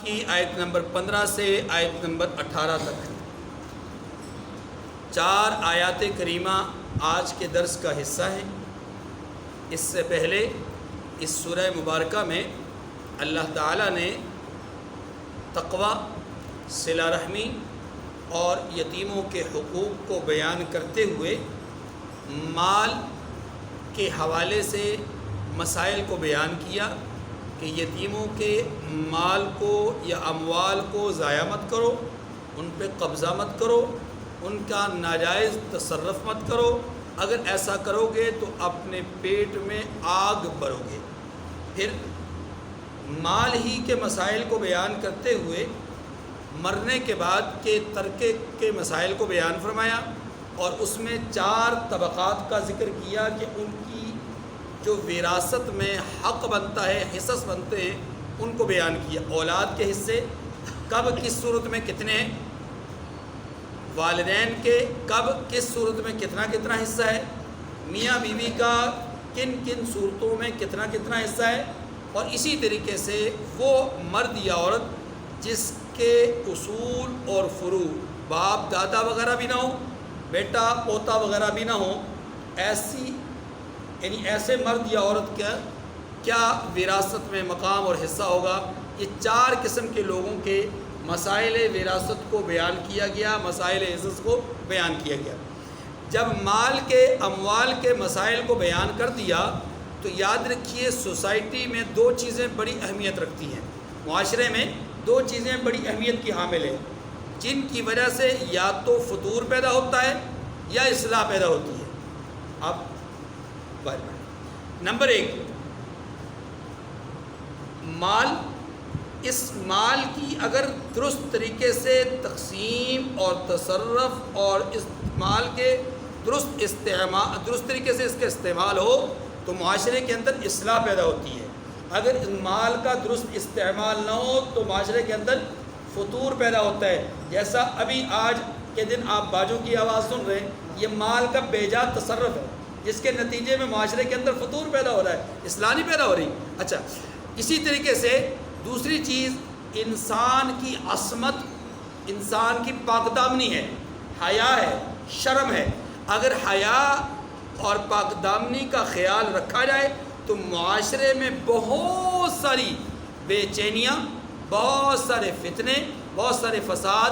کی آیت نمبر 15 سے آیت نمبر 18 تک 4 آیات کریمہ آج کے درس کا حصہ ہیں۔ اس سے پہلے اس سورہ مبارکہ میں اللہ تعالیٰ نے تقوی، صلہ رحمی اور یتیموں کے حقوق کو بیان کرتے ہوئے مال کے حوالے سے مسائل کو بیان کیا کہ یتیموں کے مال کو یا اموال کو ضائع مت کرو، ان پہ قبضہ مت کرو، ان کا ناجائز تصرف مت کرو، اگر ایسا کرو گے تو اپنے پیٹ میں آگ بھرو گے۔ پھر مال ہی کے مسائل کو بیان کرتے ہوئے مرنے کے بعد کے ترکے کے مسائل کو بیان فرمایا اور اس میں 4 طبقات کا ذکر کیا کہ ان کی جو وراثت میں حق بنتا ہے، حصص بنتے ہیں، ان کو بیان کیا۔ اولاد کے حصے کب کس صورت میں کتنے ہیں، والدین کے کب کس صورت میں کتنا کتنا حصہ ہے، میاں بیوی کا کن کن صورتوں میں کتنا کتنا حصہ ہے، اور اسی طریقے سے وہ مرد یا عورت جس کے اصول اور فروع باپ دادا وغیرہ بھی نہ ہوں، بیٹا پوتا وغیرہ بھی نہ ہوں، ایسے مرد یا عورت کا کیا وراثت میں مقام اور حصہ ہوگا۔ یہ 4 قسم کے لوگوں کے مسائل وراثت کو بیان کیا گیا، مسائل حصص کو بیان کیا گیا۔ جب مال کے اموال کے مسائل کو بیان کر دیا تو یاد رکھیے سوسائٹی میں 2 چیزیں بڑی اہمیت رکھتی ہیں، معاشرے میں 2 چیزیں بڑی اہمیت کی حامل ہیں جن کی وجہ سے یا تو فطور پیدا ہوتا ہے یا اصلاح پیدا ہوتی ہے۔ اب نمبر 1 مال، اس مال کی اگر درست طریقے سے تقسیم اور تصرف اور اس مال کے درست طریقے سے اس کا استعمال ہو تو معاشرے کے اندر اصلاح پیدا ہوتی ہے۔ اگر اس مال کا درست استعمال نہ ہو تو معاشرے کے اندر فطور پیدا ہوتا ہے۔ جیسا ابھی آج کے دن آپ باجوں کی آواز سن رہے ہیں، یہ مال کا بے جا تصرف ہے جس کے نتیجے میں معاشرے کے اندر فطور پیدا ہو رہا ہے، اصلاح نہیں پیدا ہو رہی۔ اچھا، اسی طریقے سے دوسری چیز انسان کی عصمت، انسان کی پاک دامنی ہے، حیا ہے، شرم ہے۔ اگر حیا اور پاک دامنی کا خیال رکھا جائے تو معاشرے میں بہت ساری بے چینیاں، بہت سارے فتنے، بہت سارے فساد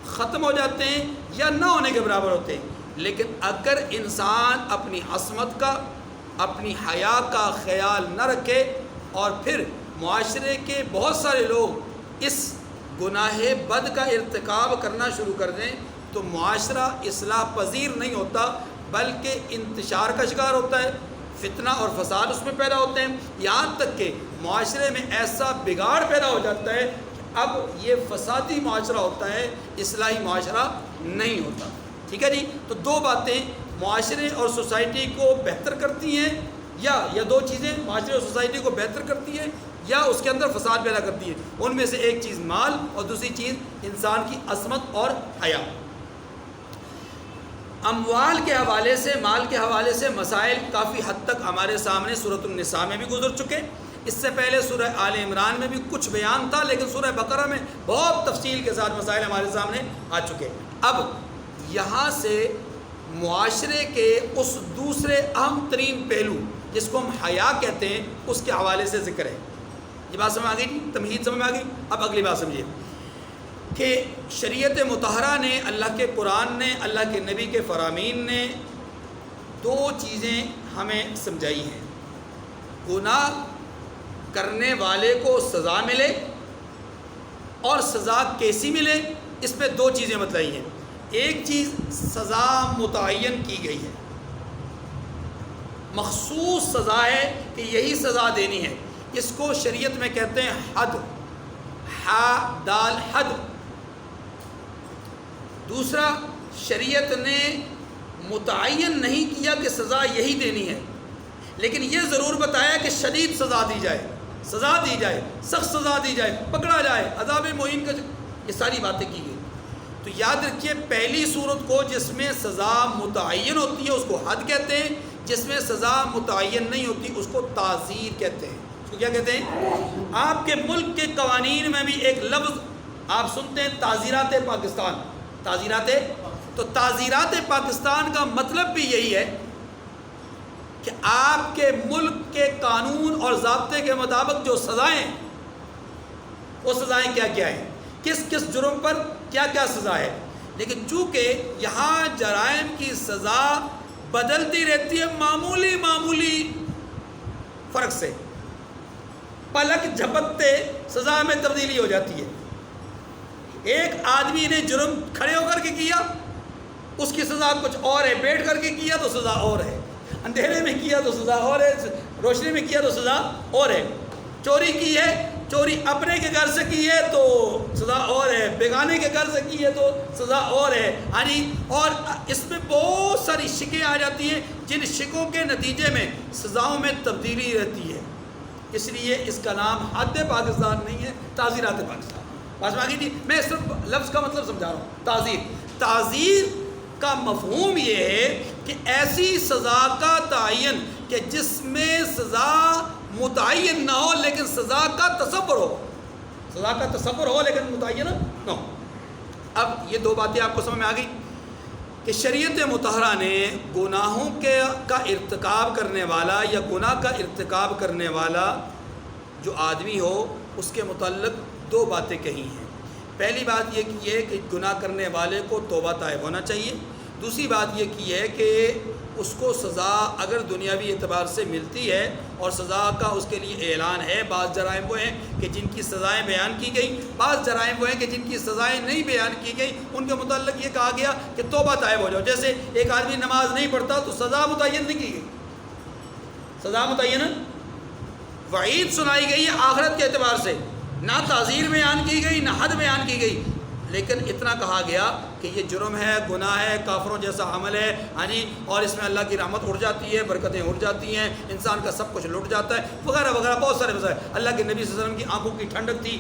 ختم ہو جاتے ہیں یا نہ ہونے کے برابر ہوتے ہیں۔ لیکن اگر انسان اپنی عصمت کا، اپنی حیا کا خیال نہ رکھے اور پھر معاشرے کے بہت سارے لوگ اس گناہ بد کا ارتکاب کرنا شروع کر دیں تو معاشرہ اصلاح پذیر نہیں ہوتا بلکہ انتشار کا شکار ہوتا ہے، فتنہ اور فساد اس میں پیدا ہوتے ہیں، یہاں تک کہ معاشرے میں ایسا بگاڑ پیدا ہو جاتا ہے کہ اب یہ فسادی معاشرہ ہوتا ہے، اصلاحی معاشرہ نہیں ہوتا۔ ٹھیک ہے جی، تو 2 باتیں معاشرے اور سوسائٹی کو بہتر کرتی ہیں، یا 2 چیزیں معاشرے اور سوسائٹی کو بہتر کرتی ہیں یا اس کے اندر فساد پیدا کرتی ہیں۔ ان میں سے ایک چیز مال اور دوسری چیز انسان کی عصمت اور حیا۔ اموال کے حوالے سے، مال کے حوالے سے مسائل کافی حد تک ہمارے سامنے سورۃ النساء میں بھی گزر چکے۔ اس سے پہلے سورہ آل عمران میں بھی کچھ بیان تھا، لیکن سورہ بقرہ میں بہت تفصیل کے ساتھ مسائل ہمارے سامنے آ چکے۔ اب یہاں سے معاشرے کے اس دوسرے اہم ترین پہلو جس کو ہم حیا کہتے ہیں اس کے حوالے سے ذکر ہے۔ یہ بات سمجھ آ گئی جی، تمہید سمجھ میں آ گئی۔ اب اگلی بات سمجھیے کہ شریعت مطہرہ نے، اللہ کے قرآن نے، اللہ کے نبی کے فرامین نے 2 چیزیں ہمیں سمجھائی ہیں۔ گناہ کرنے والے کو سزا ملے اور سزا کیسی ملے، اس پہ 2 چیزیں بتلائی ہیں۔ ایک چیز سزا متعین کی گئی ہے، مخصوص سزا ہے کہ یہی سزا دینی ہے، اس کو شریعت میں کہتے ہیں حد، حا دال حد۔ دوسرا، شریعت نے متعین نہیں کیا کہ سزا یہی دینی ہے، لیکن یہ ضرور بتایا کہ شدید سزا دی جائے، سزا دی جائے، سخت سزا دی جائے، پکڑا جائے، عذاب مہین کا، یہ ساری باتیں کی گئی۔ تو یاد رکھیے پہلی صورت کو جس میں سزا متعین ہوتی ہے اس کو حد کہتے ہیں، جس میں سزا متعین نہیں ہوتی اس کو تعزیر کہتے ہیں۔ اس کو کیا کہتے ہیں؟ آپ کے ملک کے قوانین میں بھی ایک لفظ آپ سنتے ہیں تعزیرات پاکستان. تعزیرات، تو تعزیرات پاکستان کا مطلب بھی یہی ہے کہ آپ کے ملک کے قانون اور ضابطے کے مطابق جو سزائیں، وہ سزائیں کیا کیا ہیں، کس کس جرم پر کیا کیا سزا ہے. لیکن چونکہ یہاں جرائم کی سزا بدلتی رہتی ہے معمولی معمولی فرق سے، پلک جھپکتے سزا میں تبدیلی ہو جاتی ہے. ایک آدمی نے جرم کھڑے ہو کر کے کیا، اس کی سزا کچھ اور ہے، بیٹھ کر کے کیا تو سزا اور ہے، اندھیرے میں کیا تو سزا اور ہے، روشنی میں کیا تو سزا اور ہے. چوری کی ہے، چوری اپنے کے گھر سے کی ہے تو سزا اور ہے، بیگانے کے گھر سے کی ہے تو سزا اور ہے. اور اس میں بہت ساری شکیں آ جاتی ہیں جن شکوں کے نتیجے میں سزاؤں میں تبدیلی رہتی ہے. اس لیے اس کا نام حد پاکستان نہیں ہے، تعزیرات پاکستان. بات باقی تھی، میں صرف لفظ کا مطلب سمجھا رہا ہوں. تعزیر، تعزیر کا مفہوم یہ ہے کہ ایسی سزا کا تعین کہ جس میں سزا متعین نہ ہو لیکن سزا کا تصور ہو، سزا کا تصور ہو لیکن متعین نہ ہو. اب یہ دو باتیں آپ کو سمجھ میں آ گئی کہ شریعت مطہرہ نے گناہوں کا ارتکاب کرنے والا یا گناہ کا ارتکاب کرنے والا جو آدمی ہو اس کے متعلق دو باتیں کہی ہیں. پہلی بات یہ کی ہے کہ گناہ کرنے والے کو توبہ طائب ہونا چاہیے. دوسری بات یہ کی ہے کہ اس کو سزا اگر دنیاوی اعتبار سے ملتی ہے اور سزا کا اس کے لیے اعلان ہے. بعض جرائم وہ ہیں کہ جن کی سزائیں بیان کی گئیں، بعض جرائم وہ ہیں کہ جن کی سزائیں نہیں بیان کی گئیں، ان کے متعلق یہ کہا گیا کہ توبہ طائب ہو جاؤ. جیسے ایک آدمی نماز نہیں پڑھتا تو سزا متعین نہیں کی گئی، سزا متعین وعید سنائی گئی ہے آخرت کے اعتبار سے، نہ تعزیر بیان کی گئی نہ حد بیان کی گئی، لیکن اتنا کہا گیا کہ یہ جرم ہے، گناہ ہے، کافروں جیسا عمل ہے، اور اس میں اللہ کی رحمت اڑ جاتی ہے، برکتیں اڑ جاتی ہیں، انسان کا سب کچھ لٹ جاتا ہے وغیرہ وغیرہ، بہت سارے مسائل. اللہ کے نبی صلی اللہ علیہ وسلم کی آنکھوں کی ٹھنڈک تھی،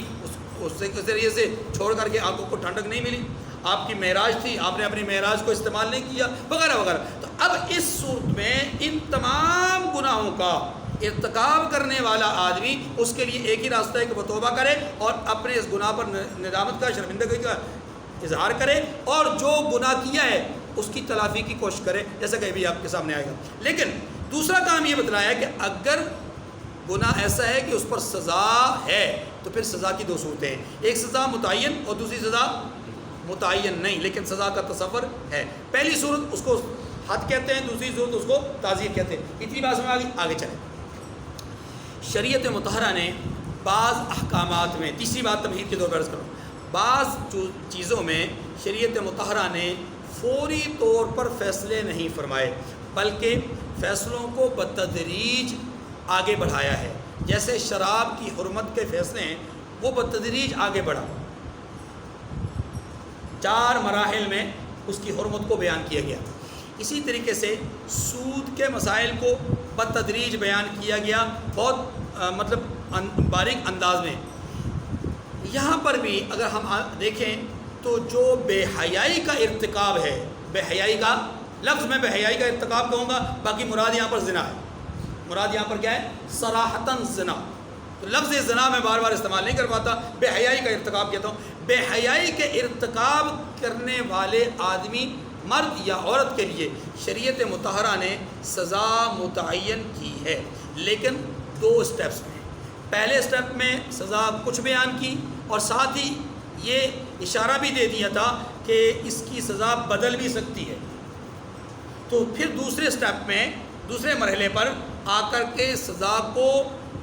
اس کے ذریعے سے چھوڑ کر کے آنکھوں کو ٹھنڈک نہیں ملی. آپ کی معراج تھی، آپ نے اپنی معراج کو استعمال نہیں کیا وغیرہ وغیرہ. تو اب اس صورت میں ان تمام گناہوں کا ارتکاب کرنے والا آدمی، اس کے لیے ایک ہی راستہ ہے کہ وہ توبہ کرے اور اپنے اس گناہ پر ندامت کا، شرمندگی کا اظہار کرے اور جو گناہ کیا ہے اس کی تلافی کی کوشش کرے، جیسا کہ ابھی آپ کے سامنے آئے گا. لیکن دوسرا کام یہ بتلایا کہ اگر گناہ ایسا ہے کہ اس پر سزا ہے تو پھر سزا کی دو صورتیں ہیں، ایک سزا متعین اور دوسری سزا متعین نہیں لیکن سزا کا تصور ہے. پہلی صورت اس کو حد کہتے ہیں، دوسری صورت اس کو تعزیر کہتے ہیں. اتنی بات سمجھ آگے چلیں. شریعت مطہرہ نے بعض احکامات میں، تیسری بات تمہید کے طور پر عرض کروں، بعض چیزوں میں شریعت مطہرہ نے فوری طور پر فیصلے نہیں فرمائے بلکہ فیصلوں کو بتدریج آگے بڑھایا ہے. جیسے شراب کی حرمت کے فیصلے ہیں وہ بتدریج آگے بڑھا، 4 مراحل میں اس کی حرمت کو بیان کیا گیا. اسی طریقے سے سود کے مسائل کو بتدریج بیان کیا گیا، بہت باریک انداز میں. یہاں پر بھی اگر ہم دیکھیں تو جو بے حیائی کا ارتکاب ہے، بے حیائی کا لفظ میں بے حیائی کا ارتکاب کہوں گا، باقی مراد یہاں پر زنا ہے. مراد یہاں پر کیا ہے؟ صراحتاً زنا. تو لفظ زنا میں بار بار استعمال نہیں کر پاتا، بے حیائی کا ارتکاب کہتا ہوں. بے حیائی کے ارتکاب کرنے والے آدمی، مرد یا عورت کے لیے شریعت مطہرہ نے سزا متعین کی ہے، لیکن 2 اسٹیپس میں. پہلے اسٹیپ میں سزا کچھ بیان کی اور ساتھ ہی یہ اشارہ بھی دے دیا تھا کہ اس کی سزا بدل بھی سکتی ہے. تو پھر دوسرے اسٹیپ میں، دوسرے مرحلے پر آ کر کے سزا کو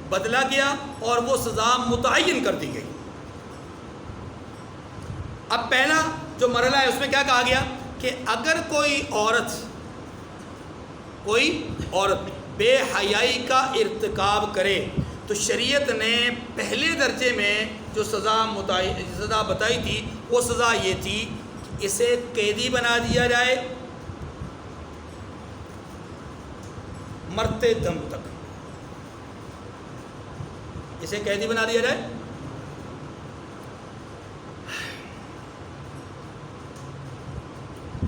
بدلا گیا اور وہ سزا متعین کر دی گئی. اب پہلا جو مرحلہ ہے اس میں کیا کہا گیا کہ اگر کوئی عورت بے حیائی کا ارتکاب کرے تو شریعت نے پہلے درجے میں جو سزا بتائی تھی وہ سزا یہ تھی کہ اسے قیدی بنا دیا جائے مرتے دم تک. اسے قیدی بنا دیا جائے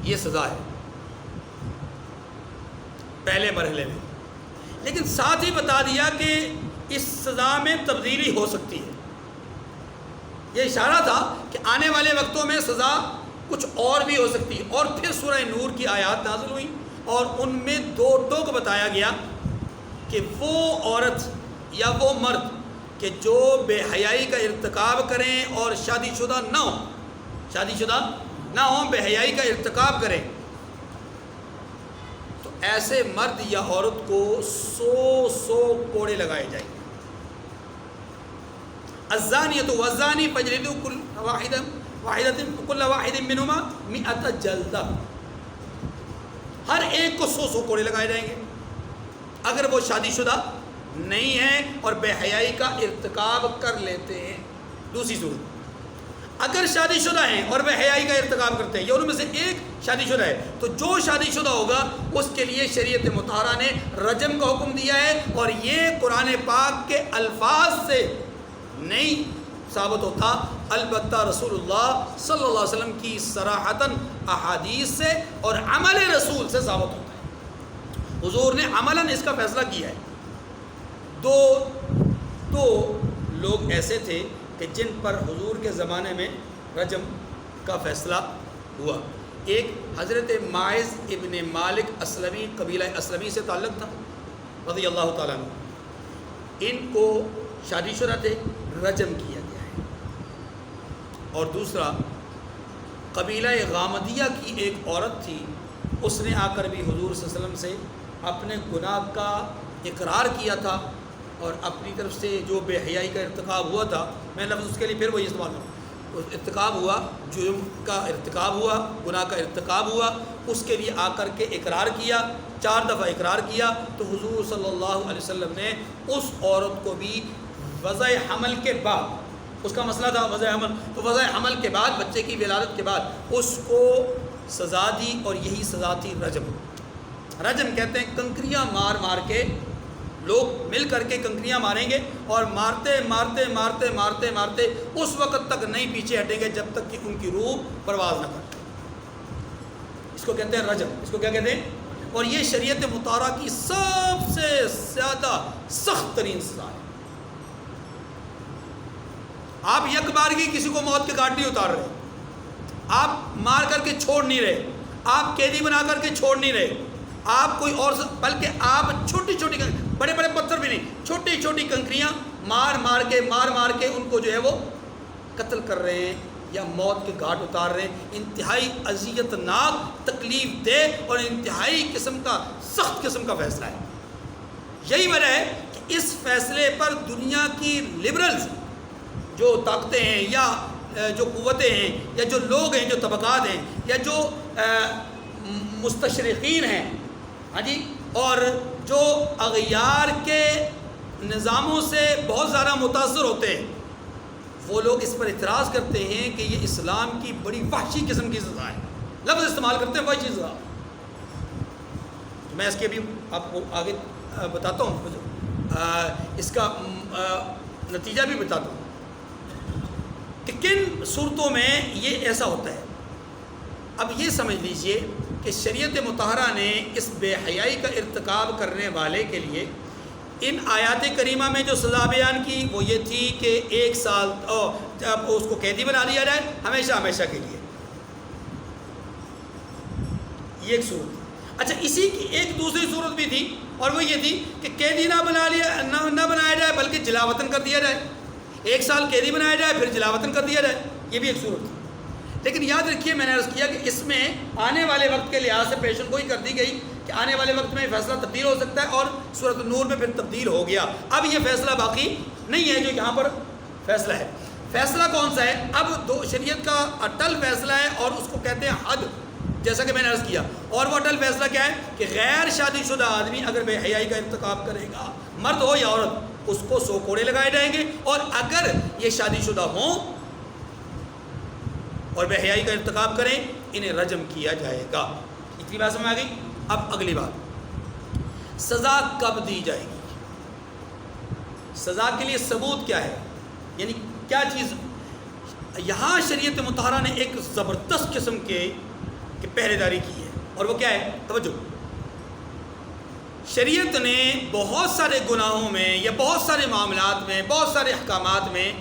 یہ سزا ہے پہلے مرحلے میں. لیکن ساتھ ہی بتا دیا کہ اس سزا میں تبدیلی ہو سکتی ہے۔ یہ اشارہ تھا کہ آنے والے وقتوں میں سزا کچھ اور بھی ہو سکتی ہے۔ اور پھر سورہ نور کی آیات نازل ہوئی اور ان میں دو ٹوک بتایا گیا کہ وہ عورت یا وہ مرد کہ جو بے حیائی کا ارتکاب کریں اور شادی شدہ نہ ہوں، شادی شدہ نہ ہوں، بے حیائی کا ارتکاب کریں، تو ایسے مرد یا عورت کو 100 کوڑے لگائے جائیں گے۔ الزانیۃ والزانی فاجلدوا کل واحد منہما 100 جلدہ، ہر ایک کو 100 کوڑے لگائے جائیں گے اگر وہ شادی شدہ نہیں ہیں اور بے حیائی کا ارتکاب کر لیتے ہیں۔ دوسری صورت، اگر شادی شدہ ہیں اور بے حیائی کا ارتکاب کرتے ہیں یا ان میں سے ایک شادی شدہ ہے، تو جو شادی شدہ ہوگا اس کے لیے شریعت مطہرہ نے رجم کا حکم دیا ہے۔ اور یہ قرآن پاک کے الفاظ سے نہیں ثابت ہوتا، البتہ رسول اللہ صلی اللہ علیہ وسلم کی صراحتاً احادیث سے اور عمل رسول سے ثابت ہوتا ہے۔ حضور نے عملاً اس کا فیصلہ کیا ہے۔ دو لوگ ایسے تھے کہ جن پر حضور کے زمانے میں رجم کا فیصلہ ہوا۔ ایک حضرت ماعز ابن مالک اسلمی، قبیلہ اسلمی سے تعلق تھا رضی اللہ تعالیٰ عنہ، ان کو شادی شدہ تھے، رجم کیا گیا ہے۔ اور دوسرا قبیلہ غامدیہ کی ایک عورت تھی، اس نے آ کر بھی حضور صلی اللہ علیہ وسلم سے اپنے گناہ کا اقرار کیا تھا اور اپنی طرف سے جو بے حیائی کا ارتکاب ہوا تھا، میں لفظ اس کے لیے پھر وہی استعمال کروں، ارتکاب ہوا، جرم کا ارتکاب ہوا، گناہ کا ارتکاب ہوا، اس کے لیے آ کر کے اقرار کیا، 4 دفعہ اقرار کیا، تو حضور صلی اللہ علیہ وسلم نے اس عورت کو بھی وضع حمل کے بعد، اس کا مسئلہ تھا وضع حمل، تو وضع حمل کے بعد، بچے کی ولادت کے بعد اس کو سزا دی، اور یہی سزا تھی رجم۔ رجم کہتے ہیں کنکریاں مار مار کے، لوگ مل کر کے کنکریاں ماریں گے اور مارتے مارتے مارتے مارتے مارتے اس وقت تک نہیں پیچھے ہٹیں گے جب تک کہ ان کی روح پرواز نہ کرے۔ اس کو کہتے ہیں رجم، اس کو کیا کہتے ہیں؟ اور یہ شریعت مطہرہ کی سب سے زیادہ سخت ترین سزا ہے۔ آپ یک بارگی کسی کو موت کے گھاٹ نہیں اتار رہے، آپ مار کر کے چھوڑ نہیں رہے، آپ قیدی بنا کر کے چھوڑ نہیں رہے، آپ کوئی اور، بلکہ آپ چھوٹی چھوٹی، بڑے بڑے پتھر بھی نہیں، چھوٹی چھوٹی کنکریاں مار مار کے ان کو جو ہے وہ قتل کر رہے ہیں یا موت کے گھاٹ اتار رہے ہیں۔ انتہائی اذیت ناک، تکلیف دہ اور انتہائی قسم کا، سخت قسم کا فیصلہ ہے۔ یہی وجہ ہے کہ اس فیصلے پر دنیا کی لبرلز جو طاقتیں ہیں یا جو قوتیں ہیں یا جو لوگ ہیں، جو طبقات ہیں یا جو مستشرقین ہیں، ہاں جی، اور جو اغیار کے نظاموں سے بہت زیادہ متاثر ہوتے ہیں، وہ لوگ اس پر اعتراض کرتے ہیں کہ یہ اسلام کی بڑی وحشی قسم کی سزا ہے، لفظ استعمال کرتے ہیں وحشی سزا۔ میں اس کے بھی آپ کو آگے بتاتا ہوں، اس کا نتیجہ بھی بتاتا ہوں کہ کن صورتوں میں یہ ایسا ہوتا ہے۔ اب یہ سمجھ لیجئے کہ شریعت مطہرہ نے اس بے حیائی کا ارتکاب کرنے والے کے لیے ان آیات کریمہ میں جو سزا بیان کی وہ یہ تھی کہ 1 سال اس کو قیدی بنا دیا جائے ہمیشہ ہمیشہ کے لیے، یہ ایک صورت۔ اچھا، اسی کی ایک دوسری صورت بھی تھی اور وہ یہ تھی کہ قیدی نہ بنایا جائے بلکہ جلا وطن کر دیا جائے، 1 سال قیدی بنایا جائے پھر جلا وطن کر دیا جائے، یہ بھی ایک صورت تھی۔ لیکن یاد رکھیے، میں نے عرض کیا کہ اس میں آنے والے وقت کے لحاظ سے پیشن گوئی کر دی گئی کہ آنے والے وقت میں فیصلہ تبدیل ہو سکتا ہے، اور سورۃ النور میں پھر تبدیل ہو گیا۔ اب یہ فیصلہ باقی نہیں ہے جو یہاں پر فیصلہ ہے۔ فیصلہ کون سا ہے؟ اب شریعت کا اٹل فیصلہ ہے اور اس کو کہتے ہیں حد، جیسا کہ میں نے عرض کیا۔ اور وہ اٹل فیصلہ کیا ہے کہ غیر شادی شدہ آدمی اگر بے حیائی کا ارتکاب کرے گا، مرد ہو یا عورت، اس کو 100 کوڑے لگائے جائیں گے، اور اگر یہ شادی شدہ ہوں اور بے حیائی کا ارتکاب کریں انہیں رجم کیا جائے گا۔ اتنی بات سمجھ آ گئی؟ اب اگلی بات، سزا کب دی جائے گی؟ سزا کے لیے ثبوت کیا ہے، یعنی کیا چیز؟ یہاں شریعت مطہرہ نے ایک زبردست قسم کے پہرے داری کی ہے، اور وہ کیا ہے؟ توجہ، شریعت نے بہت سارے گناہوں میں یا بہت سارے معاملات میں بہت سارے احکامات میں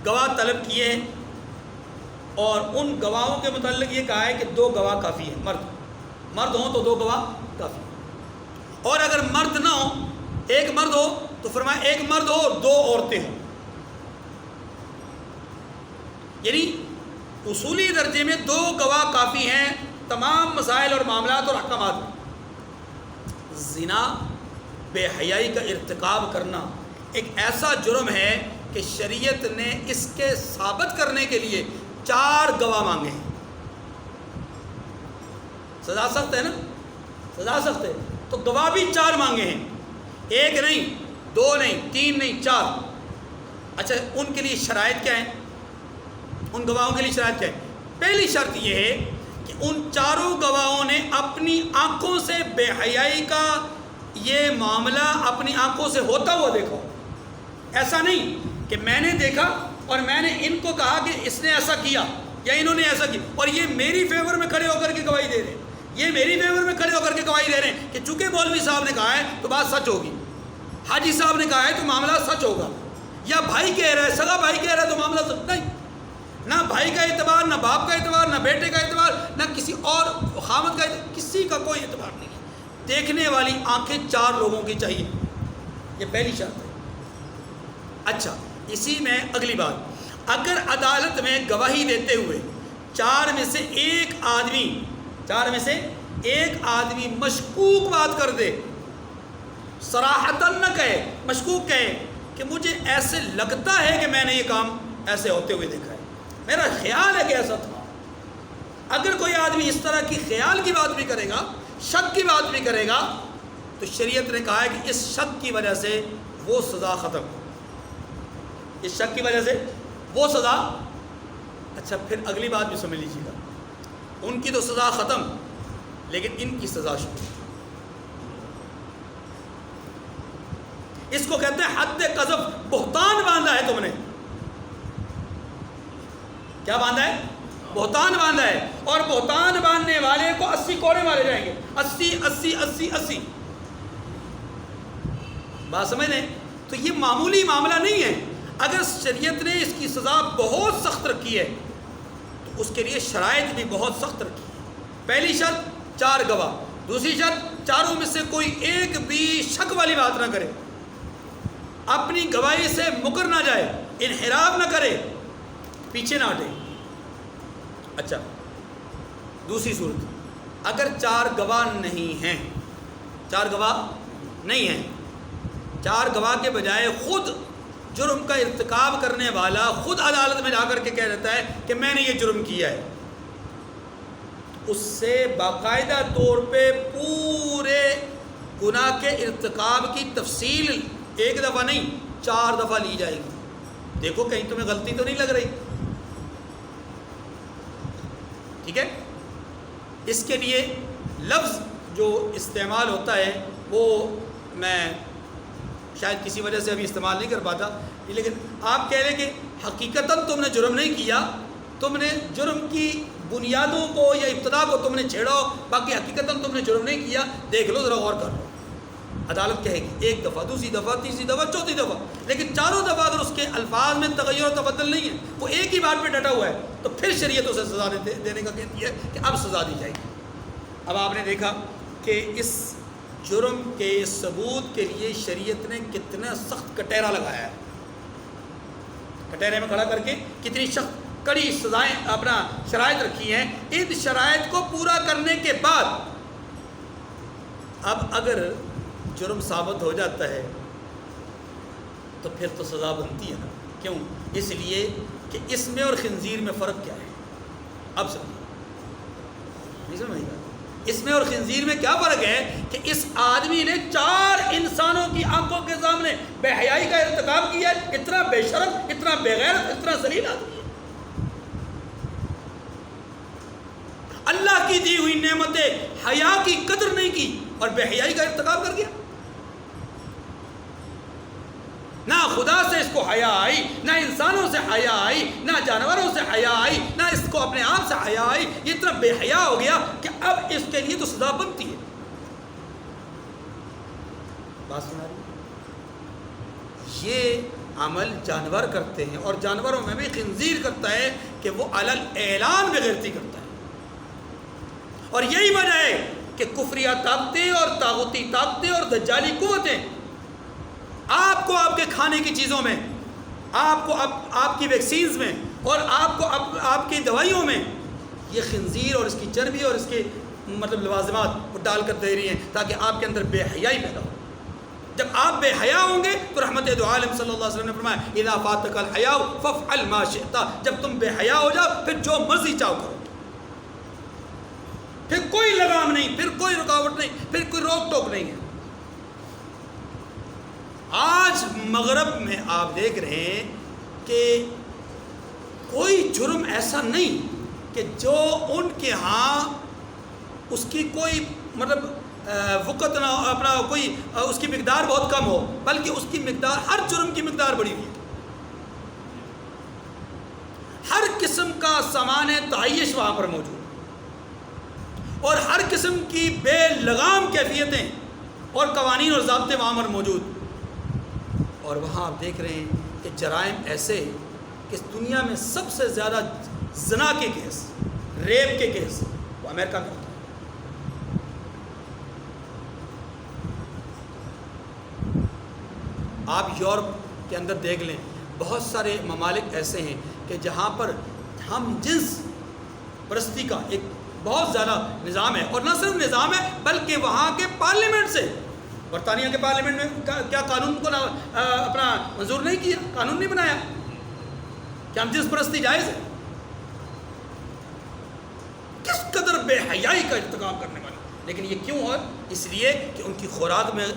گواہ طلب کیے ہیں، اور ان گواہوں کے متعلق یہ کہا ہے کہ 2 گواہ کافی ہیں، مرد ہوں تو 2 گواہ کافی ہیں، اور اگر مرد نہ ہو، ایک مرد ہو تو فرمایا ایک مرد ہو اور 2 عورتیں ہوں، یعنی اصولی درجے میں 2 گواہ کافی ہیں تمام مسائل اور معاملات اور احکامات میں۔ زنا، بے حیائی کا ارتکاب کرنا ایک ایسا جرم ہے کہ شریعت نے اس کے ثابت کرنے کے لیے 4 گواہ مانگے ہیں۔ سزا سخت ہے نا، سزا سخت ہے، تو گواہ بھی 4 مانگے ہیں، 1 نہیں، 2 نہیں، 3 نہیں، 4۔ اچھا، ان کے لیے شرائط کیا ہیں؟ ان گواہوں کے لیے شرائط کیا ہے؟ پہلی شرط یہ ہے کہ ان 4 گواہوں نے اپنی آنکھوں سے بے حیائی کا یہ معاملہ اپنی آنکھوں سے ہوتا ہوا دیکھا ہو۔ ایسا نہیں کہ میں نے دیکھا اور میں نے ان کو کہا کہ اس نے ایسا کیا یا انہوں نے ایسا کیا، اور یہ میری فیور میں کھڑے ہو کر کے گواہی دے رہے ہیں، یہ میری فیور میں کھڑے ہو کر کے گواہی دے رہے ہیں کہ چونکہ مولوی صاحب نے کہا ہے تو بات سچ ہوگی، حاجی صاحب نے کہا ہے تو معاملہ سچ ہوگا، یا بھائی کہہ رہا ہے، سگا بھائی کہہ رہا ہے تو معاملہ سچ نہیں۔ نہ بھائی کا اعتبار، نہ باپ کا اعتبار، نہ بیٹے کا اعتبار، نہ کسی اور خامد کا اعتبار، کسی کا کوئی اعتبار نہیں ہے۔ دیکھنے والی آنکھیں 4 لوگوں کی چاہیے، یہ پہلی شرط ہے۔ اچھا، اسی میں اگلی بات، اگر عدالت میں گواہی دیتے ہوئے 4 میں سے ایک آدمی مشکوک بات کر دے، صراحتاً نہ کہے، مشکوک کہے کہ مجھے ایسے لگتا ہے کہ میں نے یہ کام ایسے ہوتے ہوئے دیکھا ہے، میرا خیال ہے کہ ایسا تھا۔ اگر کوئی آدمی اس طرح کی خیال کی بات بھی کرے گا، شک کی بات بھی کرے گا، تو شریعت نے کہا ہے کہ اس شک کی وجہ سے وہ سزا ختم، اس شک کی وجہ سے وہ سزا۔ اچھا، پھر اگلی بات بھی سمجھ لیجیے گا، ان کی تو سزا ختم، لیکن ان کی سزا شروع۔ اس کو کہتے ہیں حد قذف، بہتان باندھا ہے تم نے۔ کیا باندھا ہے؟ بہتان باندھا ہے، اور بہتان باندھنے والے کو 80 کوڑے مارے جائیں گے، 80 80 80 80۔ بات سمجھ لیں؟ تو یہ معمولی معاملہ نہیں ہے۔ اگر شریعت نے اس کی سزا بہت سخت رکھی ہے تو اس کے لیے شرائط بھی بہت سخت رکھی ہے۔ پہلی شرط 4 گواہ، دوسری شرط 4 میں سے کوئی ایک بھی شک والی بات نہ کرے، اپنی گواہی سے مکر نہ جائے، انحراف نہ کرے، پیچھے نہ ہٹے۔ اچھا، دوسری صورت، اگر 4 گواہ نہیں ہیں، 4 گواہ نہیں ہیں، 4 گواہ کے بجائے خود جرم کا ارتکاب کرنے والا خود عدالت میں جا کر کے کہہ دیتا ہے کہ میں نے یہ جرم کیا ہے، اس سے باقاعدہ طور پہ پورے گناہ کے ارتکاب کی تفصیل 1 دفعہ نہیں 4 دفعہ لی جائے گی۔ دیکھو کہیں تمہیں غلطی تو نہیں لگ رہی، ٹھیک ہے؟ اس کے لیے لفظ جو استعمال ہوتا ہے وہ میں شاید کسی وجہ سے ابھی استعمال نہیں کر پاتا، لیکن آپ کہہ لیں کہ حقیقتاً تم نے جرم نہیں کیا، تم نے جرم کی بنیادوں کو یا ابتدا کو تم نے چھیڑا ہو، باقی حقیقتاً تم نے جرم نہیں کیا، دیکھ لو ذرا غور کر لو۔ عدالت کہے گی 1 دفعہ، دوسری دفعہ، تیسری دفعہ، چوتھی دفعہ، لیکن 4 دفعہ اگر اس کے الفاظ میں تغیر و تبدل نہیں ہے، وہ ایک ہی بات پہ ڈٹا ہوا ہے، تو پھر شریعت اسے سزا دینے کا کہتی ہے کہ اب سزا دی جائے گی۔ اب آپ نے دیکھا کہ اس جرم کے ثبوت کے لیے شریعت نے کتنا سخت کٹہرا لگایا ہے، کٹہرے میں کھڑا کر کے کتنی سخت کڑی سزائیں اپنا شرائط رکھی ہیں۔ ان شرائط کو پورا کرنے کے بعد اب اگر جرم ثابت ہو جاتا ہے تو پھر تو سزا بنتی ہے نا۔ کیوں؟ اس لیے کہ اس میں اور خنزیر میں فرق کیا ہے؟ اب سمجھیں، نہیں سمجھے گا؟ اس میں اور خنزیر میں کیا فرق ہے کہ اس آدمی نے 4 انسانوں کی آنکھوں کے سامنے بے حیائی کا ارتکاب کیا ہے، اتنا بے شرم، اتنا بے غیرت، اتنا ذلیل آدمی ہے، اللہ کی دی ہوئی نعمت حیا کی قدر نہیں کی اور بے حیائی کا ارتکاب کر گیا۔ نہ خدا سے اس کو حیا آئی، نہ انسانوں سے حیا آئی، نہ جانوروں سے حیا آئی، نہ اس کو اپنے آپ سے حیا آئی، یہ اتنا بے حیا ہو گیا کہ اب اس کے لیے تو سزا بنتی ہے۔ بات سنا رہی ہے؟ یہ عمل جانور کرتے ہیں، اور جانوروں میں بھی خنزیر کرتا ہے کہ وہ علل اعلان بغیرتی کرتا ہے. اور یہی وجہ ہے کہ کفریہ طاقتیں اور طاغوتی طاقتیں اور دجالی قوتیں آپ کو آپ کے کھانے کی چیزوں میں، آپ کو آپ کی ویکسینز میں، اور آپ کو آپ کی دوائیوں میں یہ خنزیر اور اس کی چربی اور اس کے مطلب لوازمات وہ ڈال کر دے رہی ہیں تاکہ آپ کے اندر بے حیائی پیدا ہو. جب آپ بے حیا ہوں گے تو رحمت دو عالم صلی اللہ علیہ وسلم نے فرمایا اذا فاتک الحیاء فافعل ما شئت، جب تم بے حیا ہو جاؤ پھر جو مرضی چاہو کرو، پھر کوئی لگام نہیں، پھر کوئی رکاوٹ نہیں، پھر کوئی روک ٹوک نہیں ہے. آج مغرب میں آپ دیکھ رہے ہیں کہ کوئی جرم ایسا نہیں کہ جو ان کے ہاں اس کی کوئی مطلب وقت نہ اپنا کوئی اس کی مقدار بہت کم ہو، بلکہ اس کی مقدار، ہر جرم کی مقدار بڑی ہوئی ہے. ہر قسم کا سامان تعیش وہاں پر موجود، اور ہر قسم کی بے لگام کیفیتیں اور قوانین اور ضابطے وہاں پر موجود. اور وہاں آپ دیکھ رہے ہیں کہ جرائم ایسے کہ اس دنیا میں سب سے زیادہ زنا کے کیس، ریپ کے کیس وہ امریکہ میں ہوتا ہے. آپ یورپ کے اندر دیکھ لیں، بہت سارے ممالک ایسے ہیں کہ جہاں پر ہم جنس پرستی کا ایک بہت زیادہ نظام ہے، اور نہ صرف نظام ہے بلکہ وہاں کے پارلیمنٹ سے، برطانیہ کے پارلیمنٹ میں کیا قانون کو اپنا منظور نہیں کیا، قانون نہیں بنایا کہ ہم جنس پرستی جائز ہے. کس قدر بے حیائی کا ارتکاب کرنے والا. لیکن یہ کیوں ہے؟ اس لیے کہ ان کی خوراک میں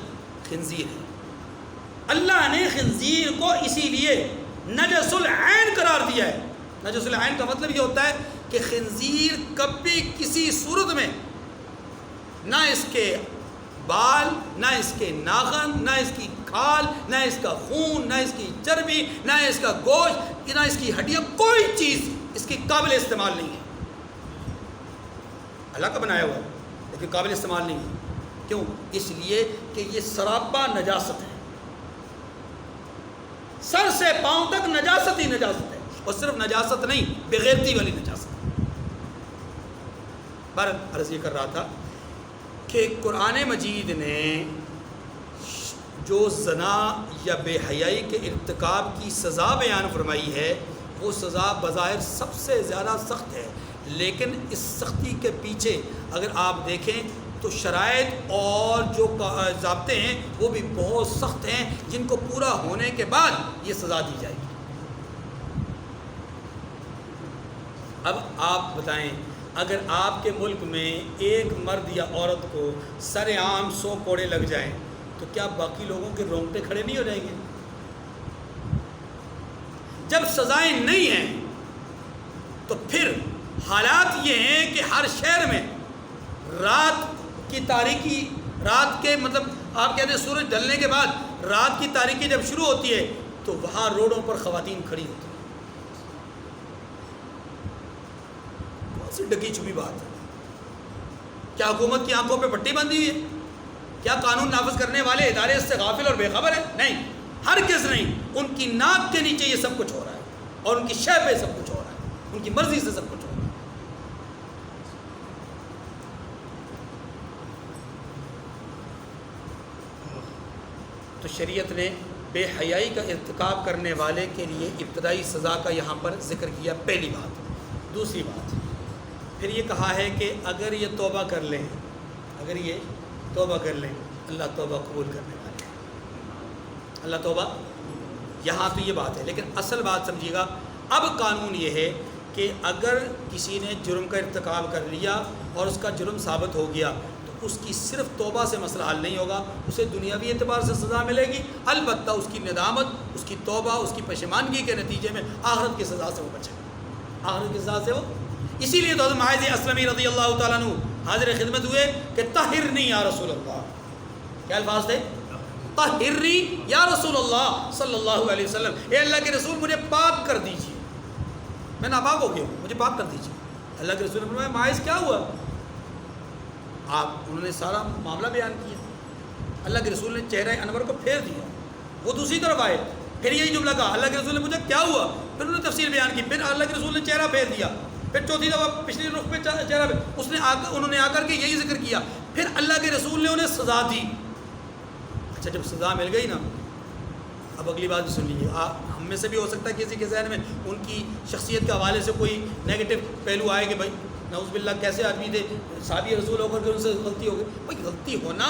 خنزیر ہے. اللہ نے خنزیر کو اسی لیے نجس العین قرار دیا ہے. نجس العین کا مطلب یہ ہوتا ہے کہ خنزیر کبھی کسی صورت میں نہ اس کے بال، نہ اس کے ناخن، نہ اس کی کھال، نہ اس کا خون، نہ اس کی چربی، نہ اس کا گوشت، نہ اس کی ہڈیاں، کوئی چیز اس کی قابل استعمال نہیں ہے. اللہ کا بنایا ہوا ہے لیکن قابل استعمال نہیں ہے. کیوں؟ اس لیے کہ یہ سراپا نجاست ہے، سر سے پاؤں تک نجاست ہی نجاست ہے، اور صرف نجاست نہیں، بغیرتی والی نجاست. بہرحال عرض یہ کر رہا تھا کہ قرآن مجید نے جو زنا یا بے حیائی کے ارتکاب کی سزا بیان فرمائی ہے وہ سزا بظاہر سب سے زیادہ سخت ہے، لیکن اس سختی کے پیچھے اگر آپ دیکھیں تو شرائط اور جو ضابطے ہیں وہ بھی بہت سخت ہیں، جن کو پورا ہونے کے بعد یہ سزا دی جائے گی. اب آپ بتائیں، اگر آپ کے ملک میں ایک مرد یا عورت کو سر عام 100 کوڑے لگ جائیں تو کیا باقی لوگوں کے رونگٹے کھڑے نہیں ہو جائیں گے؟ جب سزائیں نہیں ہیں تو پھر حالات یہ ہیں کہ ہر شہر میں رات کی تاریکی، رات کے مطلب آپ کہتے ہیں سورج ڈھلنے کے بعد رات کی تاریکی جب شروع ہوتی ہے تو وہاں روڈوں پر خواتین کھڑی ہوتی ہیں. کون سی ڈکی چھپی بات ہے؟ کیا حکومت کی آنکھوں پہ پٹی بندھی ہوئی ہے؟ کیا قانون نافذ کرنے والے ادارے اس سے غافل اور بے خبر ہیں؟ نہیں، ہرگز نہیں. ان کی ناک کے نیچے یہ سب کچھ ہو رہا ہے، اور ان کی شے پہ سب کچھ ہو رہا ہے، ان کی مرضی سے سب کچھ ہو رہا ہے. تو شریعت نے بے حیائی کا ارتکاب کرنے والے کے لیے ابتدائی سزا کا یہاں پر ذکر کیا، پہلی بات. دوسری بات پھر یہ کہا ہے کہ اگر یہ توبہ کر لیں، اگر یہ توبہ کر لیں، اللہ توبہ قبول کرنے والے ہیں. اللہ توبہ، یہاں تو یہ بات ہے، لیکن اصل بات سمجھیے گا. اب قانون یہ ہے کہ اگر کسی نے جرم کا ارتکاب کر لیا اور اس کا جرم ثابت ہو گیا تو اس کی صرف توبہ سے مسئلہ حل نہیں ہوگا، اسے دنیاوی اعتبار سے سزا ملے گی، البتہ اس کی ندامت، اس کی توبہ، اس کی پشیمانگی کے نتیجے میں آخرت کی سزا سے وہ بچے گا، آخرت کی سزا سے وہ. اسی لیے تو حضرت معاذ اسلمی رضی اللہ تعالیٰ عنہ حاضر خدمت ہوئے کہ طہرنی یا رسول اللہ. کیا الفاظ تھے؟ طہرنی یا رسول اللہ صلی اللہ علیہ وسلم، اے اللہ کے رسول مجھے پاک کر دیجیے، میں ناپاک ہو گیا ہوں، مجھے پاک کر دیجیے. اللہ کے رسول نے فرمایا معاذ کیا ہوا؟ انہوں نے سارا معاملہ بیان کیا. اللہ کے رسول نے چہرہ انور کو پھیر دیا، وہ دوسری طرف آئے، پھر یہی جملہ کہا، اللہ کے رسول نے پوچھا کیا ہوا، پھر انہوں نے تفصیل بیان کی، پھر اللہ کے رسول نے چہرہ پھیر دیا، پھر چوتھی دفعہ پچھلی رخ پہ چہرہ پھیر، انہوں نے آ کر کے یہی ذکر کیا، پھر اللہ کے رسول نے انہیں سزا دی۔ اچھا جب سزا مل گئی نا، اب اگلی بات بھی سن لیجیے، ہم میں سے بھی ہو سکتا ہے کسی کے ذہن میں ان کی شخصیت کے حوالے سے کوئی نیگیٹو پہلو آئے کہ بھائی نعوذ باللہ کیسے آدمی تھے، صحابی رسول ہو کر کے ان سے غلطی ہو گئی۔ بھائی غلطی ہونا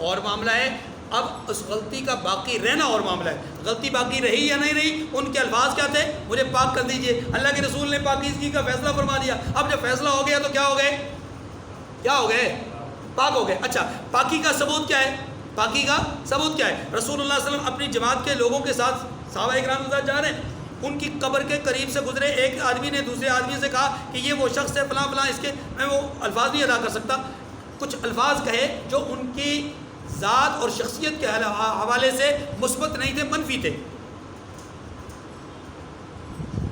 اور معاملہ ہے، اب اس غلطی کا باقی رہنا اور معاملہ ہے۔ غلطی باقی رہی یا نہیں رہی، ان کے الفاظ کیا تھے، مجھے پاک کر دیجئے، اللہ کے رسول نے پاکیزگی کا فیصلہ فرما دیا۔ اب جب فیصلہ ہو گیا تو کیا ہو گئے، کیا ہو گئے، پاک ہو گئے۔ اچھا پاکی کا ثبوت کیا ہے، پاکی کا ثبوت کیا ہے، رسول اللہ صلی اللہ علیہ وسلم اپنی جماعت کے لوگوں کے ساتھ صحابہ اکرام کے ساتھ جا رہے ہیں، ان کی قبر کے قریب سے گزرے، ایک آدمی نے دوسرے آدمی سے کہا کہ یہ وہ شخص ہے فلاں فلاں، اس کے میں وہ الفاظ نہیں ادا کر سکتا، کچھ الفاظ کہے جو ان کی ذات اور شخصیت کے حوالے سے مثبت نہیں تھے، منفی تھے،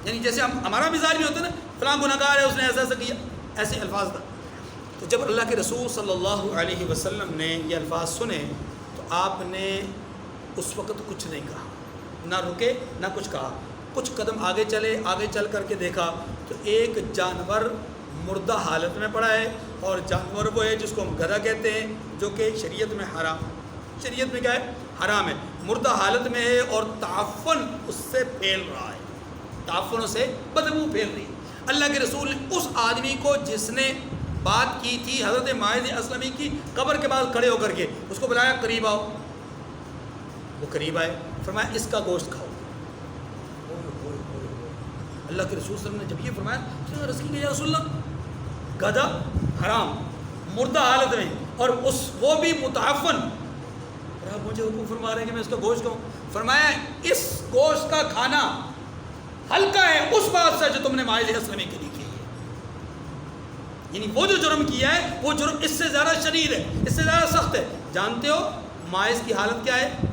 یعنی جیسے ہمارا مزاج بھی ہوتا ہے نا، فلاں گناہگار ہے اس نے ایسا ایسا کیا، ایسے الفاظ تھا۔ تو جب اللہ کے رسول صلی اللہ علیہ وسلم نے یہ الفاظ سنے تو آپ نے اس وقت کچھ نہیں کہا، نہ رکے نہ کچھ کہا، کچھ قدم آگے چلے، آگے چل کر کے دیکھا تو ایک جانور مردہ حالت میں پڑا ہے، اور جانور وہ ہے جس کو ہم گدھا کہتے ہیں، جو کہ شریعت میں حرام، شریعت میں کیا ہے، حرام ہے، مردہ حالت میں ہے، اور تعفن اس سے پھیل رہا ہے، تعفن سے بدبو پھیل رہی ہے۔ اللہ کے رسول نے اس آدمی کو جس نے بات کی تھی حضرت ماعز اسلمی کی قبر کے بعد کھڑے ہو کر کے، اس کو بلایا قریب آؤ، وہ قریب آئے، فرمایا اس کا گوشت کھاؤ۔ اللہ کے رسول صلی اللہ علیہ وسلم نے جب یہ فرمایا تو عرض کی کہ یا رسول اللہ گدھا حرام، مردہ حالت میں، اور وہ بھی متعفن، اور آپ مجھے حکم فرما رہے ہیں کہ میں اس کا گوشت کھاؤں۔ فرمایا اس گوشت کا کھانا ہلکا ہے اس بات سے جو تم نے ماعز اسلمی کے لیے کی ہے، یعنی وہ جو جرم کیا ہے وہ جرم اس سے زیادہ شدید ہے، اس سے زیادہ سخت ہے۔ جانتے ہو ماعز کی حالت کیا ہے،